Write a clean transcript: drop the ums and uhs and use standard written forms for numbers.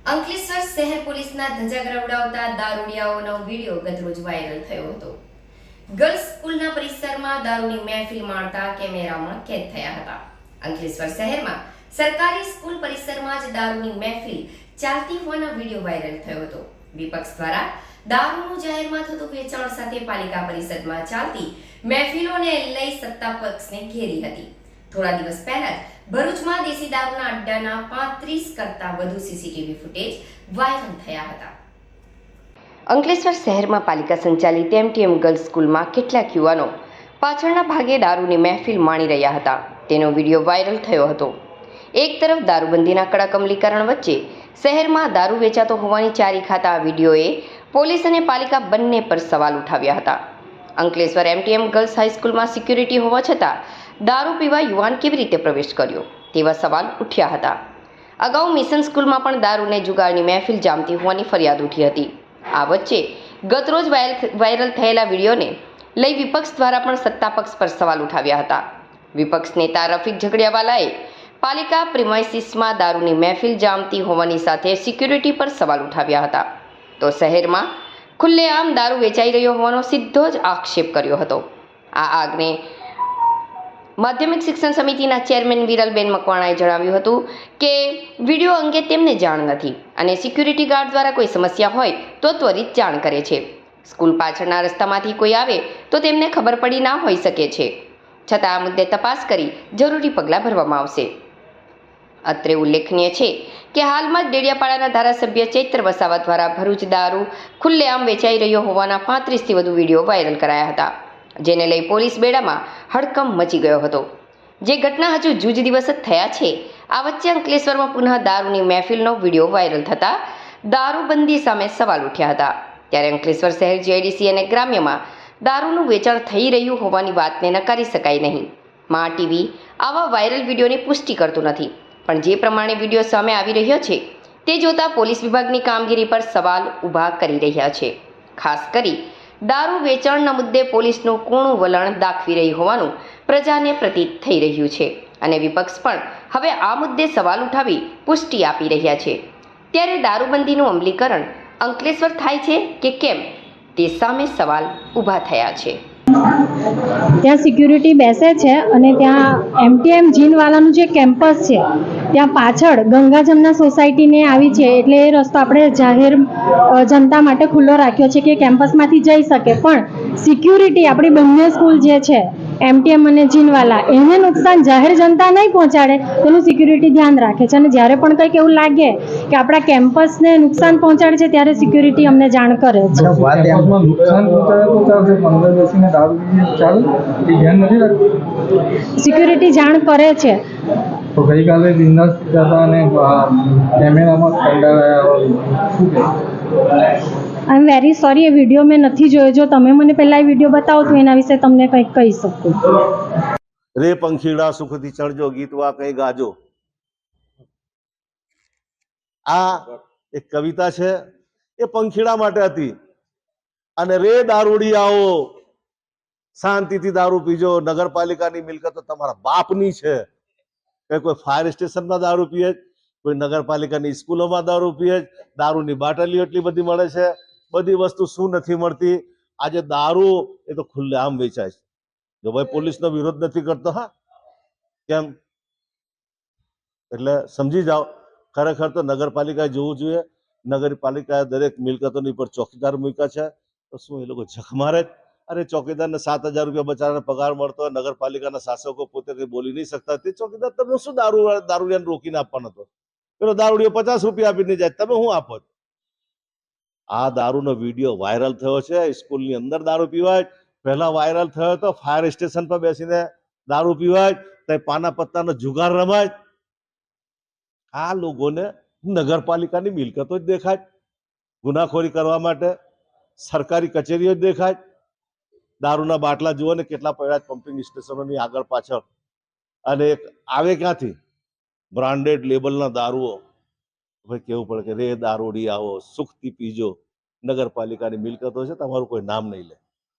અંકલેશ્વર શહેર પોલીસના ધજા ગરવડાવતા દારૂડિયાઓનો વિડીયો ગતરોજ વાયરલ થયો હતો. ગર્લ્સ સ્કૂલના પરિસરમાં દારૂની મહેફિલ માણતા કેમેરામાં કેદ થયા હતા. અંકલેશ્વર શહેરમાં સરકારી સ્કૂલ પરિસરમાં જ દારૂની મહેફિલ ચાલતી હોવાનો વિડીયો વાયરલ થયો હતો. વિપક્ષ દ્વારા દારૂનું જાહેરમાં થતું વેચાણ સાથે પાલિકા પરિષદમાં ચાલતી મહેફિલોને લઈ સત્તા પક્ષને ઘેરી હતી. થોડા દિવસ પહેલા જ ભરૂચમાં દેશી દારૂના અડ્ડાના 35 કરતા વધુ સીસીટીવી ફૂટેજ વાયરલ થયા હતા. અંકલેશ્વર શહેરમાં પાલિકા સંચાલિત એમટીએમ ગર્લ્સ સ્કૂલમાં કેટલાક યુવાનો પાછળના ભાગે દારૂની મહેફિલ માણી રહ્યા હતા. તેનો વિડીયો વાયરલ થયો હતો. એક તરફ દારૂબંધીના કડક અમલીકરણ વચ્ચે શહેરમાં દારૂ વેચાતો હોવાની ચારી ખાતા આ વિડીયોએ પોલીસ અને પાલિકા બંને પર સવાલ ઉઠાવ્યા હતા. અંકલેશ્વર એમટીએમ ગર્લ્સ હાઈસ્કૂલમાં સિક્યુરિટી હોવા છતાં દારૂ પીવા યુવાન કેવી રીતે પ્રવેશ કર્યો તેવા સવાલ ઉઠ્યા હતા. અગાઉ મિશન સ્કૂલમાં પણ દારૂને જુગારની મહેફિલ જામતી હોવાની ફરિયાદ ઉઠી હતી. આ વચ્ચે ગતરોજ વાયરલ થયેલા વિડીયોને લઈ વિપક્ષ દ્વારા પણ સત્તાપક્ષ પર સવાલ ઉઠાવ્યા હતા. વિપક્ષ નેતા રફીક ઝઘડિયાવાલાએ પાલિકા પ્રિમાઇસીસમાં દારૂની મહેફિલ જામતી હોવાની સાથે સિક્યુરિટી પર સવાલ ઉઠાવ્યા હતા. તો શહેરમાં ખુલ્લેઆમ દારૂ વેચાઈ રહ્યો હોવાનો સીધો જ આક્ષેપ કર્યો હતો. આ આગને માધ્યમિક શિક્ષણ સમિતિના ચેરમેન વિરલબેન મકવાણાએ જણાવ્યું હતું કે વિડીયો અંગે તેમને જાણ નથી અને સિક્યુરિટી ગાર્ડ દ્વારા કોઈ સમસ્યા હોય તો ત્વરિત જાણ કરે છે. સ્કૂલ પાછળના રસ્તામાંથી કોઈ આવે તો તેમને ખબર પડી ના હોઈ શકે છે. છતાં આ મુદ્દે તપાસ કરી જરૂરી પગલાં ભરવામાં આવશે. અત્રે ઉલ્લેખનીય છે કે હાલમાં જ ડેડિયાપાડાના ધારાસભ્ય ચૈત્ર વસાવા દ્વારા ભરૂચ દારૂ ખુલ્લેઆમ વેચાઈ રહ્યો હોવાના 35થી વધુ વિડીયો વાયરલ કરાયા હતા, જેને લઈ પોલીસ બેડામાં હડકંપ મચી ગયો હતો. જે ઘટના હજુ જૂજ દિવસ જ થયા છે. આ વચ્ચે અંકલેશ્વરમાં પુનઃ દારૂની મહેફિલનો વિડીયો વાયરલ થતા દારૂબંધી સામે સવાલ ઉઠ્યા હતા. ત્યારે અંકલેશ્વર શહેર જીઆઈડીસી અને ગ્રામ્યમાં દારૂનું વેચાણ થઈ રહ્યું હોવાની વાતને નકારી શકાય નહીં. મા ટીવી આવા વાયરલ વિડીયોની પુષ્ટિ કરતું નથી, પણ જે પ્રમાણે વિડીયો સામે આવી રહ્યો છે તે જોતા પોલીસ વિભાગની કામગીરી પર સવાલ ઊભા કરી રહ્યા છે. ખાસ કરી દારૂ વેચાણના મુદ્દે પોલીસનું કૂણું વલણ દાખવી રહી હોવાનું પ્રજાને પ્રતીત થઈ રહ્યું છે અને વિપક્ષ પણ હવે આ મુદ્દે સવાલ ઉઠાવી પુષ્ટિ આપી રહ્યા છે. ત્યારે દારૂબંધીનું અમલીકરણ અંકલેશ્વર થાય છે કે કેમ તે સામે સવાલ ઊભા થયા છે. ત્યાં સિક્યુરિટી બેસે છે અને ત્યાં એમટીએમ જીનવાલાનું જે કેમ્પસ છે ત્યાં પાછળ ગંગા જમના સોસાયટીને આવી છે, એટલે એ રસ્તો આપણે જાહેર જનતા માટે ખુલ્લો રાખ્યો છે કે કેમ્પસમાંથી જઈ શકે. પણ સિક્યુરિટી આપણી બંને સ્કૂલ જે છે એમટીએમ અને જીનવાલા એને નુકસાન જાહેર જનતા નહીં પહોંચાડે તેનું સિક્યુરિટી ધ્યાન રાખે છે. અને જ્યારે પણ કંઈક એવું લાગે કે આપણા કેમ્પસને નુકસાન પહોંચાડે છે ત્યારે સિક્યુરિટી અમને જાણ કરે છે. સિક્યુરિટી જાણ કરે છે. તો ગઈકાલે બિંદાસ જતા અને કેમેરામાં કંડારાયા. આઈ એમ વેરી સોરી, એ વિડીયો મેં નથી જોયો. જો તમે મને પહેલાં એ વિડીયો બતાવો તો એના વિશે તમને કંઈક કહી શકું. રે પંખીડા સુખથી ચડજો, ગીત વા કઈ ગાજો. આ એક કવિતા છે, એ પંખીડા માટે હતી. અને રે દારૂડિયાઓ, શાંતિથી દારૂ પીજો. નગરપાલિકાની મિલકતો તમારા બાપની છે. કોઈ ફાયર સ્ટેશનમાં દારૂ પીએ, કોઈ નગરપાલિકાની સ્કૂલોમાં દારૂ પીએ, દારૂની બાટલીઓ એટલી બધી મળે છે. બધી વસ્તુ શું નથી મળતી? આજે દારૂ એ તો ખુલ્લેઆમ વેચાય છે. જો ભાઈ પોલીસનો વિરોધ નથી કરતો, હા કેમ? એટલે સમજી જાઓ, ખરેખર તો નગરપાલિકાએ જોવું જોઈએ. નગરપાલિકાએ દરેક મિલકતોની પર ચોકીદાર મૂક્યા છે, તો શું એ લોકો જખ મારે? અરે ચોકીદારને 7,000 રૂપિયા બચારાને પગાર મળતો હોય, નગરપાલિકાના શાસકો પોતે કઈ બોલી નહીં શકતા. તે ચોકીદાર તમે શું દારૂડિયાને રોકીને આપવાનો હતો? પેલો દારૂડિયો 50 રૂપિયા આપીને જાય, તમે શું આપો? આ દારૂનો વિડીયો વાયરલ થયો છે. સ્કૂલની અંદર દારૂ પીવાય. પહેલા વાયરલ થયો હતો ફાયર સ્ટેશન પર બેસીને દારૂ પીવાય, ત્યાં પાના પત્તાનો જુગાર રમાય. આ લોકોને નગરપાલિકાની મિલકતો જ દેખાય, ગુનાખોરી કરવા માટે સરકારી કચેરીઓ જ દેખાય. દારૂના બાટલા જુઓ ને કેટલા પડ્યા પમ્પિંગ સ્ટેશનોની આગળ પાછળ. અને એક આવે ક્યાંથી? બ્રાન્ડેડ લેબલના દારૂઓ. ભાઈ કેવું પડે કે રે દારૂડી આવો, સુખથી પીજો. નગરપાલિકાની મિલકતો છે, તમારું કોઈ નામ નહીં લે.